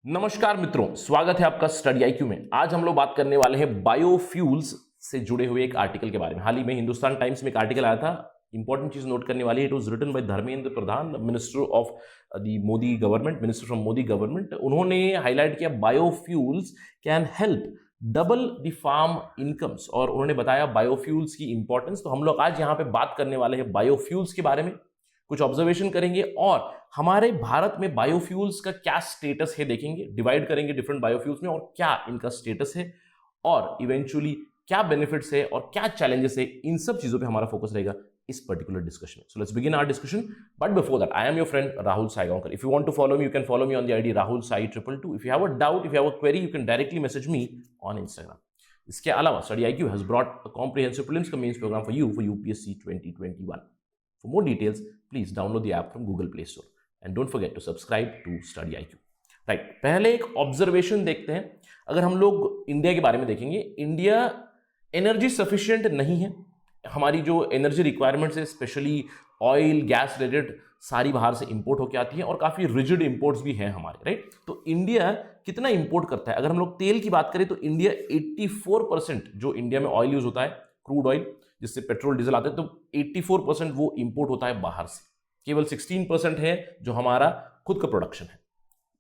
नमस्कार मित्रों, स्वागत है आपका स्टडी आईक्यू में। आज हम लोग बात करने वाले हैं बायोफ्यूल्स से जुड़े हुए एक आर्टिकल के बारे में। हाल ही में हिंदुस्तान टाइम्स में एक आर्टिकल आया था। इंपॉर्टेंट चीज नोट करने वाली है, it was written by Dharmendra Pradhan, minister of the Modi government, minister from Modi government. उन्होंने हाईलाइट किया biofuels can help double the farm incomes, और उन्होंने बताया बायोफ्यूल्स की इंपॉर्टेंस। तो हम लोग आज यहाँ पे बात करने वाले हैं बायोफ्यूल्स के बारे में, कुछ ऑब्जर्वेशन करेंगे और हमारे भारत में बायोफ्यूल्स का क्या स्टेटस है देखेंगे, डिवाइड करेंगे डिफरेंट बायोफ्यूल्स में और क्या इनका स्टेटस है और इवेंचुअली क्या बेनिफिट्स है और क्या चैलेंजेस है। इन सब चीजों पे हमारा फोकस रहेगा इस पर्टिकुलर डिस्कशन में। So let's begin our discussion, but before that I am your friend Rahul Saigaonkar. If you want to follow me, you can follow me on the ID Rahul Sai 222। If you have a doubt, if you have a query, you can directly message me on Instagram. इसके अलावा study IQ has brought a comprehensive prelims का mains program for UPSC 2021। For more details, please download the app from Google Play Store and don't forget to subscribe to Study IQ. Right, पहले एक observation देखते हैं। अगर हम लोग India के बारे में देखेंगे, इंडिया एनर्जी सफिशिएंट नहीं है। हमारी जो एनर्जी रिक्वायरमेंट्स है, स्पेशली ऑयल गैस रिलेटेड, सारी बाहर से इंपोर्ट होकर आती है और काफ़ी रिजिड इंपोर्ट्स भी हैं हमारे। राइट, तो इंडिया कितना इंपोर्ट करता है? अगर हम लोग तेल की बात करें तो इंडिया 84% जो इंडिया में ऑयल यूज होता है, क्रूड ऑयल जिससे पेट्रोल डीजल आते हैं, तो 84% वो इंपोर्ट होता है बाहर से। केवल 16% है जो हमारा खुद का प्रोडक्शन है,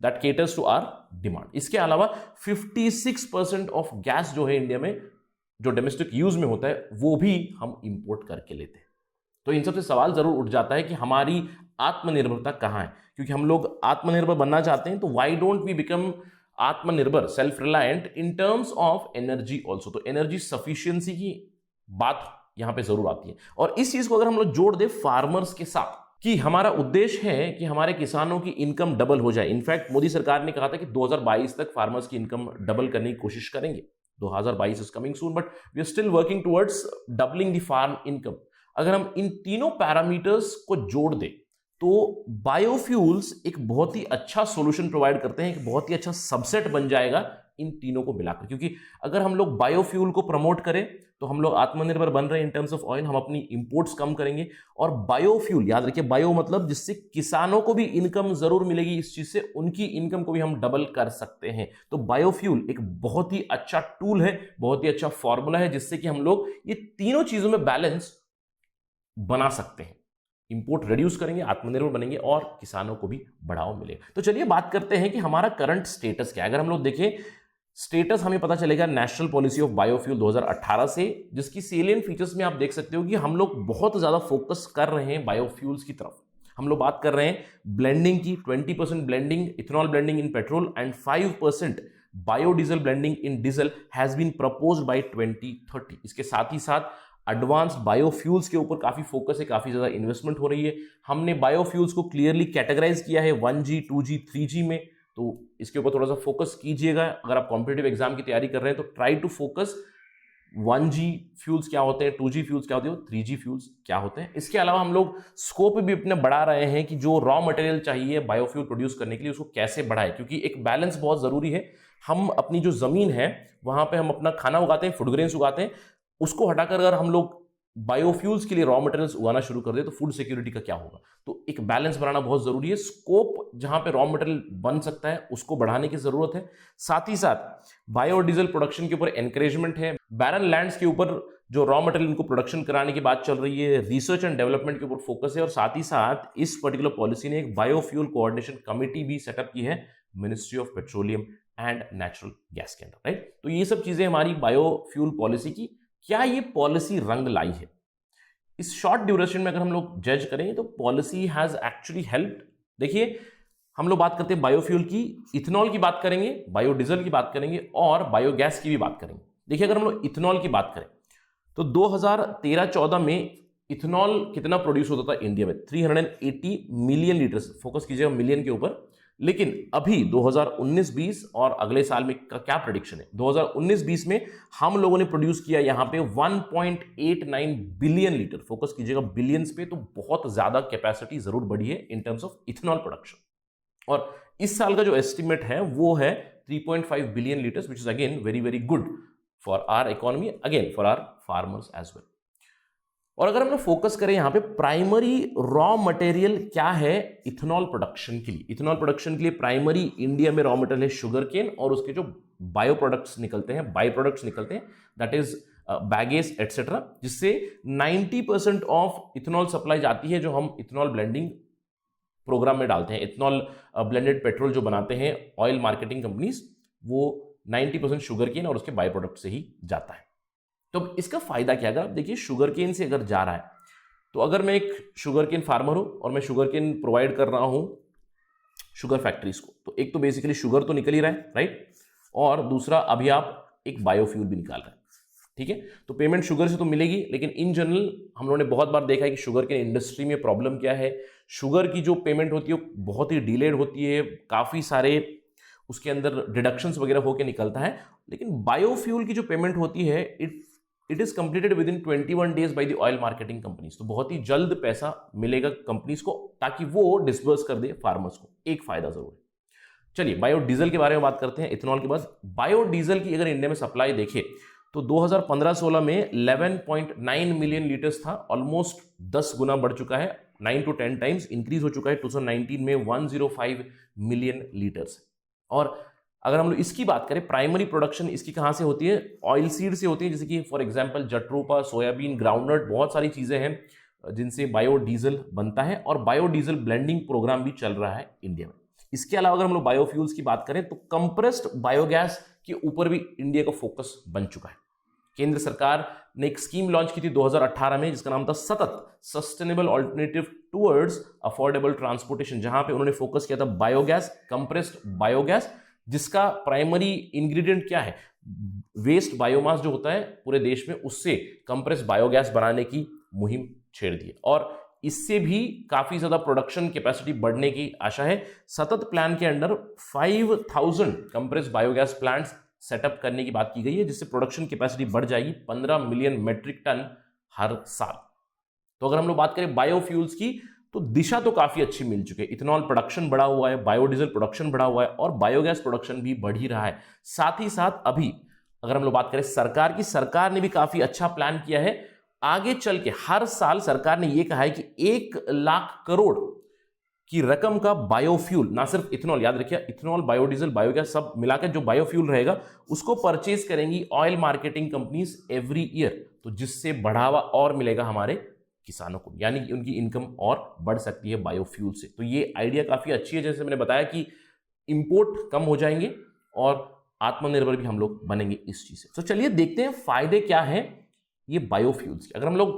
that caters to our demand. इसके अलावा 56% ऑफ गैस जो है इंडिया में, जो डोमेस्टिक यूज में होता है, वो भी हम इंपोर्ट करके लेते हैं। तो इन सबसे सवाल जरूर उठ जाता है कि हमारी आत्मनिर्भरता कहाँ है? क्योंकि हम लोग आत्मनिर्भर बनना चाहते हैं, तो वाई डोंट वी बिकम आत्मनिर्भर, self reliant in terms of energy also. तो एनर्जी सफिशियंसी की बात यहां पे जरूर आती है। और इस चीज को अगर हम लोग जोड़ दे फार्मर्स के साथ, कि हमारा उद्देश्य है कि हमारे किसानों की इनकम डबल हो जाए। इनफैक्ट मोदी सरकार ने कहा था कि 2022 तक फार्मर्स की इनकम डबल करने की कोशिश करेंगे। 2022 is coming soon, but we are still working towards doubling the farm income. अगर हम इन तीनों पैरामीटर्स को जोड़ दें तो बायोफ्यूल्स एक बहुत ही अच्छा सॉल्यूशन प्रोवाइड करते हैं, एक बहुत ही अच्छा सबसेट बन जाएगा इन तीनों को मिलाकर। क्योंकि अगर हम लोग बायोफ्यूल को प्रमोट करें तो हम लोग आत्मनिर्भर बन रहे हैं इन टर्म्स ऑफ ऑयल, हम अपनी इंपोर्ट्स कम करेंगे। और बायोफ्यूल, याद रखिए, बायो मतलब जिससे किसानों को भी इनकम जरूर मिलेगी, इस चीज से उनकी इनकम को भी हम डबल कर सकते हैं। तो बायोफ्यूल एक बहुत ही अच्छा टूल है, बहुत ही अच्छा फॉर्मूला है, जिससे कि हम लोग ये तीनों चीजों में बैलेंस बना सकते हैं। इंपोर्ट रिड्यूस करेंगे, आत्मनिर्भर बनेंगे और किसानों को भी बढ़ावा मिलेगा। तो चलिए बात करते हैं कि हमारा करंट स्टेटस क्या है। अगर हम लोग देखें स्टेटस, हमें पता चलेगा नेशनल पॉलिसी ऑफ बायोफ्यूल 2018 से, जिसकी सेलियंट फीचर्स में आप देख सकते हो कि हम लोग बहुत ज्यादा फोकस कर रहे हैं बायोफ्यूल्स की तरफ। हम लोग बात कर रहे हैं ब्लेंडिंग की, 20% blending, ethanol blending in petrol and 5% biodiesel blending in diesel has been proposed by 2030। इसके साथ ही साथ एडवांस्ड बायोफ्यूल्स के ऊपर काफी फोकस है, काफी ज्यादा इन्वेस्टमेंट हो रही है। हमने बायोफ्यूल्स को क्लियरली कैटेगराइज किया है 1G, 2G, 3G में। तो इसके ऊपर थोड़ा सा फोकस कीजिएगा। अगर आप कॉम्पिटिटिव एग्जाम की तैयारी कर रहे हैं तो try to focus 1G fuels क्या होते हैं, 2G फ्यूल्स क्या होते हैं, 3G फ्यूल्स क्या होते हैं। इसके अलावा हम लोग स्कोप भी अपने बढ़ा रहे हैं कि जो रॉ मटेरियल चाहिए बायोफ्यूल प्रोड्यूस करने के लिए, उसको कैसे बढ़ाए, क्योंकि एक बैलेंस बहुत जरूरी है। हम अपनी जो जमीन है वहां पे हम अपना खाना उगाते हैं, फूड ग्रेन्स उगाते हैं, उसको हटाकर अगर हम लोग बायोफ्यूल्स के लिए रॉ मटेरियल्स उगाना शुरू कर दे तो फूड सिक्योरिटी का क्या होगा? तो एक बैलेंस बनाना बहुत जरूरी है। स्कोप जहां पे रॉ मटेरियल बन सकता है उसको बढ़ाने की जरूरत है। साथ ही साथ बायोडीजल प्रोडक्शन के ऊपर एनकरेजमेंट है। बैरन लैंड्स के ऊपर जो रॉ मटेरियल इनको प्रोडक्शन कराने की बात चल रही है, रिसर्च एंड डेवलपमेंट के ऊपर फोकस है। और साथ ही साथ इस पर्टिकुलर पॉलिसी ने एक बायोफ्यूल कोऑर्डिनेशन कमिटी भी सेटअप की है ministry of petroleum and natural gas के अंदर। राइट, तो ये सब चीजें हमारी बायोफ्यूल पॉलिसी की। क्या ये पॉलिसी रंग लाई है? इस शॉर्ट ड्यूरेशन में अगर हम लोग जज करें तो पॉलिसी हैज एक्चुअली हेल्प्ड। देखिए, हम लोग बात करते हैं बायोफ्यूल की, इथेनॉल की बात करेंगे, बायोडीजल की बात करेंगे और बायोगैस की भी बात करेंगे। देखिए, अगर हम लोग इथेनॉल की बात करें तो 2013-14 में इथेनॉल कितना प्रोड्यूस होता था इंडिया में? 380 मिलियन लीटर। फोकस कीजिएगा मिलियन के ऊपर। लेकिन अभी 2019-20 और अगले साल में का क्या प्रेडिक्शन है? 2019-20 में हम लोगों ने प्रोड्यूस किया यहां पे 1.89 बिलियन लीटर। फोकस कीजिएगा बिलियंस पे, तो बहुत ज्यादा कैपेसिटी जरूर बढ़ी है in terms of ethanol production. और इस साल का जो एस्टिमेट है वो है 3.5 billion litres, which is again very very good for our economy, again for our farmers as well. और अगर हम लोग फोकस करें यहां पे प्राइमरी रॉ मटेरियल क्या है इथेनॉल प्रोडक्शन के लिए, इथेनॉल प्रोडक्शन के लिए प्राइमरी इंडिया में रॉ मटेरियल है शुगर केन, और उसके जो बायो प्रोडक्ट्स निकलते हैं, बाई प्रोडक्ट्स निकलते हैं, दैट इज बैगेज एटसेट्रा, जिससे 90% ऑफ इथेनॉल सप्लाई जाती है जो हम इथेनॉल ब्लेंडिंग प्रोग्राम में डालते हैं। इथेनॉल ब्लेंडेड पेट्रोल जो बनाते हैं ऑयल मार्केटिंग कंपनीज, वो 90% शुगर केन और उसके बाई प्रोडक्ट से ही जाता है। तो इसका फायदा क्या, अगर आप देखिए शुगर केन से अगर जा रहा है, तो अगर मैं एक शुगर केन फार्मर हूं और मैं शुगर केन प्रोवाइड कर रहा हूं शुगर फैक्ट्रीज को, तो एक तो बेसिकली शुगर तो निकल ही रहा है, राइट, और दूसरा अभी आप एक बायोफ्यूल भी निकाल रहे हैं, ठीक है। तो पेमेंट शुगर से तो मिलेगी, लेकिन इन जनरल हम लोगों ने बहुत बार देखा है कि शुगर के इंडस्ट्री में प्रॉब्लम क्या है, शुगर की जो पेमेंट होती है वो बहुत ही डिलेड होती है, काफ़ी सारे उसके अंदर डिडक्शंस वगैरह होकर निकलता है। लेकिन बायोफ्यूल की जो पेमेंट होती है it is completed with in 21 days by the oil marketing companies. तो बहुत ही जल्द पैसा मिलेगा कंपनीज को, ताकि वो डिस्बर्स कर दे फार्मर्स को। एक फायदा जरूर है। चलिए बायोडीजल के बारे में बात करते हैं। इथेनॉल के बाद बायोडीजल की अगर इंडिया में सप्लाई देखें तो 2015-16 में 11.9 मिलियन लीटर्स था, ऑलमोस्ट 10 गुना बढ़ चुका है, 9 to 10 टाइम्स इंक्रीज हो चुका है। 2019 में 105 मिलियन लीटर्स। और अगर हम लोग इसकी बात करें, प्राइमरी प्रोडक्शन इसकी कहां से होती है, ऑयल सीड से होती है, जैसे कि फॉर एग्जांपल जट्रोपा, सोयाबीन, ग्राउंडनट, बहुत सारी चीजें हैं जिनसे बायोडीजल बनता है, और बायोडीजल ब्लेंडिंग प्रोग्राम भी चल रहा है इंडिया में। इसके अलावा अगर हम लोग बायोफ्यूल्स की बात करें तो कंप्रेस्ड बायोगैस के ऊपर भी इंडिया का फोकस बन चुका है। केंद्र सरकार ने एक स्कीम लॉन्च की थी 2018 में, जिसका नाम था सतत, sustainable alternative towards affordable transportation, जहां पे उन्होंने फोकस किया था बायोगैस, कंप्रेस्ड बायोगैस, जिसका प्राइमरी इंग्रेडिएंट क्या है, वेस्ट बायोमास जो होता है पूरे देश में, उससे कंप्रेस्ड बायोगैस बनाने की मुहिम छेड़ दी है, और इससे भी काफी ज्यादा प्रोडक्शन कैपेसिटी बढ़ने की आशा है। सतत प्लान के under 5000 compressed biogas plants setup करने की बात की गई है, जिससे प्रोडक्शन कैपेसिटी बढ़ जाएगी 15 मिलियन मेट्रिक टन हर साल। तो अगर हम लोग बात करें बायोफ्यूल्स की, तो दिशा तो काफी अच्छी मिल चुकी है। इथेनॉल प्रोडक्शन बढ़ा हुआ है, बायोडीजल प्रोडक्शन बढ़ा हुआ है, और बायोगैस प्रोडक्शन भी बढ़ ही रहा है। साथ ही साथ अभी अगर हम लोग बात करें सरकार की, सरकार ने भी काफी अच्छा प्लान किया है। आगे चल के हर साल सरकार ने यह कहा है कि 1 लाख करोड़ की रकम का बायोफ्यूल, ना सिर्फ इथेनॉल, याद रखिए इथेनॉल, बायोडीजल, बायोगैस सब मिलाकर जो बायोफ्यूल रहेगा उसको परचेज करेंगी oil marketing companies every year, तो जिससे बढ़ावा और मिलेगा हमारे किसानों को, यानी कि उनकी इनकम और बढ़ सकती है बायोफ्यूल से। तो ये आइडिया काफी अच्छी है। जैसे मैंने बताया कि इंपोर्ट कम हो जाएंगे और आत्मनिर्भर भी हम लोग बनेंगे इस चीज से। तो चलिए देखते हैं फायदे क्या है ये बायोफ्यूल्स के। अगर हम लोग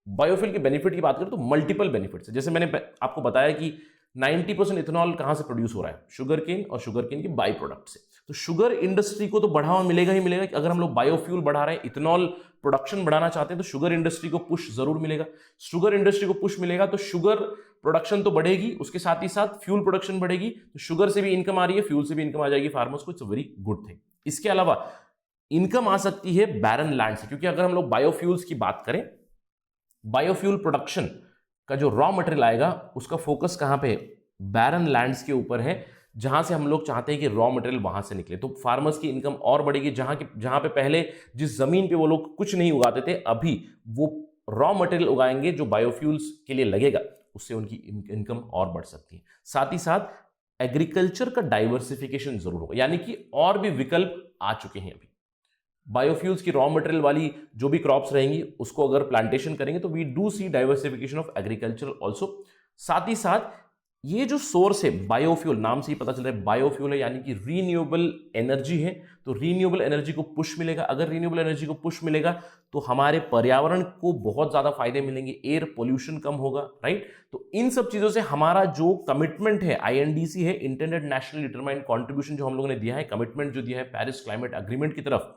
बायोफ्यूल के बेनिफिट की बात करें तो मल्टीपल बेनिफिट्स है। जैसे मैंने आपको बताया कि 90% इथेनॉल कहां से प्रोड्यूस हो रहा है, शुगर केन और शुगर केन के बाई प्रोडक्ट से। तो शुगर इंडस्ट्री को तो बढ़ावा मिलेगा ही मिलेगा। अगर हम लोग बायोफ्यूल बढ़ा रहे हैं, इथेनॉल प्रोडक्शन बढ़ाना चाहते हैं, तो शुगर इंडस्ट्री को पुश जरूर मिलेगा। शुगर इंडस्ट्री को पुश मिलेगा तो शुगर प्रोडक्शन तो बढ़ेगी, उसके साथ ही साथ फ्यूल प्रोडक्शन बढ़ेगी, तो शुगर से भी इनकम आ रही है, फ्यूल से भी इनकम आ जाएगी फार्मर्स को। It's a very good thing. इसके अलावा इनकम आ सकती है बैरन लैंड से, क्योंकि अगर हम लोग बायोफ्यूल्स की बात करें, बायोफ्यूल प्रोडक्शन का जो रॉ मटेरियल आएगा उसका फोकस कहां पे, बैरन लैंड्स के ऊपर है, जहां से हम लोग चाहते हैं कि रॉ मटेरियल वहां से निकले। तो फार्मर्स की इनकम और बढ़ेगी। जहां पे पहले जिस जमीन पे वो लोग कुछ नहीं उगाते थे, अभी वो रॉ मटेरियल उगाएंगे जो बायोफ्यूल्स के लिए लगेगा, उससे उनकी इनकम और बढ़ सकती है। साथ ही साथ एग्रीकल्चर का डाइवर्सिफिकेशन जरूर होगा, यानी कि और भी विकल्प आ चुके हैं। अभी बायोफ्यूल्स की रॉ मटेरियल वाली जो भी क्रॉप्स रहेंगी उसको अगर प्लांटेशन करेंगे तो we do see diversification of agriculture also. साथ ही साथ ये जो सोर्स है बायोफ्यूल, नाम से ही पता चल रहा है बायोफ्यूल है, यानी कि रीन्यूएबल एनर्जी है। तो रीन्यूएबल एनर्जी को पुश मिलेगा। अगर रीन्यूएबल एनर्जी को पुश मिलेगा तो हमारे पर्यावरण को बहुत ज्यादा फायदे मिलेंगे, एयर पोल्यूशन कम होगा, राइट। तो इन सब चीजों से हमारा जो कमिटमेंट है, INDC है, इंटरनेट नेशनल डिटरमाइंड कॉन्ट्रीब्यूशन, जो हम लोगों ने दिया है, कमिटमेंट जो दिया है पेरिस क्लाइमेट अग्रीमेंट की तरफ,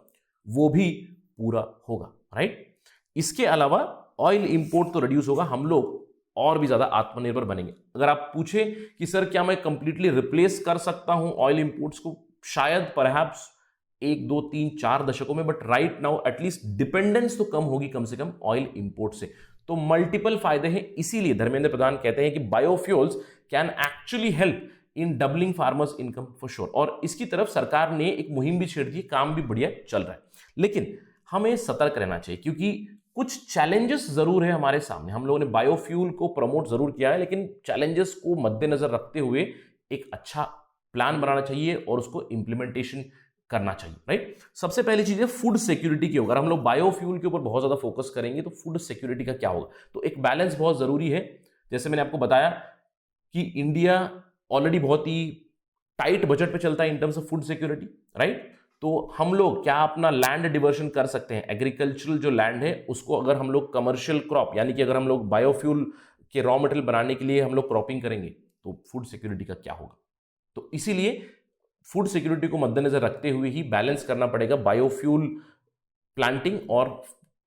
वो भी पूरा होगा, राइट। इसके अलावा ऑयल इंपोर्ट तो रिड्यूस होगा, हम लोग और भी ज्यादा आत्मनिर्भर बनेंगे। अगर आप पूछें कि सर क्या मैं कंप्लीटली रिप्लेस कर सकता हूं ऑयल इंपोर्ट्स को, शायद परहैप्स 1, 2, 3, 4 दशकों में, but right now at least dependence तो कम होगी कम से कम ऑयल इंपोर्ट से। तो मल्टीपल फायदे हैं। इसीलिए धर्मेंद्र प्रधान कहते हैं कि biofuels can actually help in doubling farmers income for sure. और इसकी तरफ सरकार ने एक मुहिम भी छेड़ दी, काम भी बढ़िया चल रहा है। लेकिन हमें सतर्क रहना चाहिए, क्योंकि कुछ चैलेंजेस जरूर है हमारे सामने। हम लोगों ने बायोफ्यूल को प्रमोट जरूर किया है, लेकिन चैलेंजेस को मद्देनजर रखते हुए एक अच्छा प्लान बनाना चाहिए और उसको इंप्लीमेंटेशन करना चाहिए, राइट। सबसे पहली चीज है फूड सिक्योरिटी की। अगर हम लोग बायोफ्यूल के ऊपर बहुत ज्यादा फोकस करेंगे तो फूड सिक्योरिटी का क्या होगा, तो एक बैलेंस बहुत जरूरी है। जैसे मैंने आपको बताया कि इंडिया ऑलरेडी बहुत ही टाइट बजट पे चलता है in terms of food security, right. तो हम लोग क्या अपना लैंड डिवर्शन कर सकते हैं, एग्रीकल्चरल जो लैंड है उसको अगर हम लोग कमर्शियल क्रॉप, यानी कि अगर हम लोग बायोफ्यूल के रॉ मटेरियल बनाने के लिए हम लोग क्रॉपिंग करेंगे तो फूड सिक्योरिटी का क्या होगा। तो इसीलिए फूड सिक्योरिटी को मद्देनजर रखते हुए ही बैलेंस करना पड़ेगा बायोफ्यूल प्लांटिंग और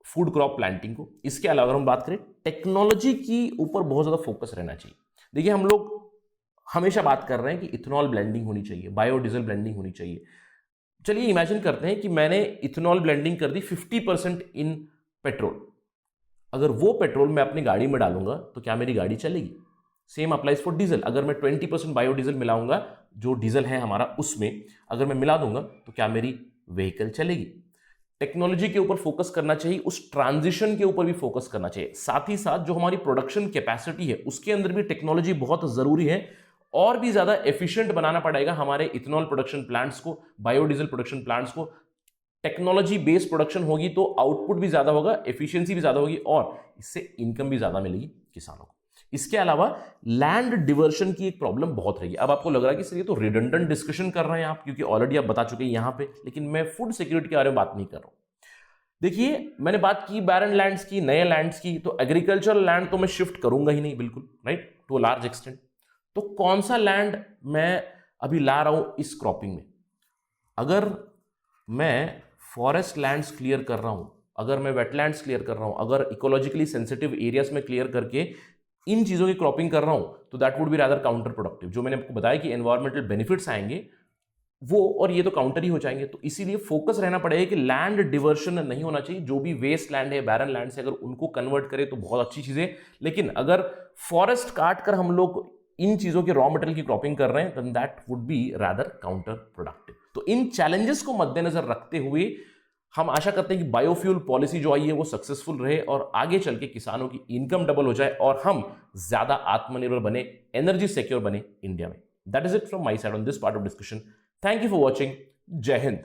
फूड क्रॉप प्लांटिंग को। इसके अलावा अगर हम बात करें टेक्नोलॉजी की ऊपर बहुत ज्यादा फोकस रहना चाहिए। देखिए हम लोग हमेशा बात कर रहे हैं कि इथेनॉल ब्लेंडिंग होनी चाहिए, बायोडीजल ब्लेंडिंग होनी चाहिए। चलिए इमेजिन करते हैं कि मैंने इथेनॉल ब्लेंडिंग कर दी 50% इन पेट्रोल। अगर वो पेट्रोल मैं अपनी गाड़ी में डालूंगा तो क्या मेरी गाड़ी चलेगी? Same applies for diesel. अगर मैं 20% बायोडीजल मिलाऊंगा, जो डीजल है हमारा उसमें अगर मैं मिला दूंगा तो क्या मेरी व्हीकल चलेगी? टेक्नोलॉजी के ऊपर फोकस करना चाहिए, उस ट्रांजिशन के ऊपर भी फोकस करना चाहिए। साथ ही साथ जो हमारी प्रोडक्शन कैपेसिटी है उसके अंदर भी टेक्नोलॉजी बहुत जरूरी है। और भी ज्यादा एफिशिएंट बनाना पड़ेगा हमारे इथेनॉल प्रोडक्शन प्लांट्स को, बायोडीजल प्रोडक्शन प्लांट्स को। टेक्नोलॉजी बेस्ड प्रोडक्शन होगी तो आउटपुट भी ज्यादा होगा, एफिशिएंसी भी ज्यादा होगी और इससे इनकम भी ज्यादा मिलेगी किसानों को। इसके अलावा लैंड डिवर्शन की एक प्रॉब्लम बहुत रहेगी। अब आपको लग रहा है कि सर ये तो रिडंडेंट डिस्कशन कर रहे हैं आप, क्योंकि ऑलरेडी आप बता चुके हैं यहां पे, लेकिन मैं फूड सिक्योरिटी के बारे में बात नहीं कर रहा हूं। देखिए मैंने बात की बैरन लैंड्स की, नए लैंड्स की, तो एग्रीकल्चरल लैंड तो मैं शिफ्ट करूंगा ही नहीं बिल्कुल, right, to a large extent. तो कौन सा लैंड मैं अभी ला रहा हूं इस क्रॉपिंग में? अगर मैं फॉरेस्ट लैंड्स क्लियर कर रहा हूं, अगर मैं वेटलैंड्स क्लियर कर रहा हूं, अगर इकोलॉजिकली सेंसिटिव एरियाज में क्लियर करके इन चीजों की क्रॉपिंग कर रहा हूं, तो that would be rather counter productive. जो मैंने आपको बताया कि एनवायरमेंटल बेनिफिट्स आएंगे वो और ये तो काउंटर ही हो जाएंगे। तो इसीलिए फोकस रहना पड़ेगा कि लैंड डिवर्शन नहीं होना चाहिए। जो भी वेस्ट लैंड है, बैरन लैंड से अगर उनको कन्वर्ट करें तो बहुत अच्छी चीज है, लेकिन अगर फॉरेस्ट काट कर हम लोग इन चीजों के रॉ मटेरियल की क्रॉपिंग कर रहे हैं then that would be rather counterproductive. तो इन चैलेंजेस को मद्देनजर रखते हुए हम आशा करते हैं कि बायोफ्यूल पॉलिसी जो आई है वो सक्सेसफुल रहे और आगे चल के किसानों की इनकम डबल हो जाए और हम ज्यादा आत्मनिर्भर बने, एनर्जी सिक्योर बने इंडिया में। That is it from my side on this part of discussion. Thank you for watching. जय हिंद।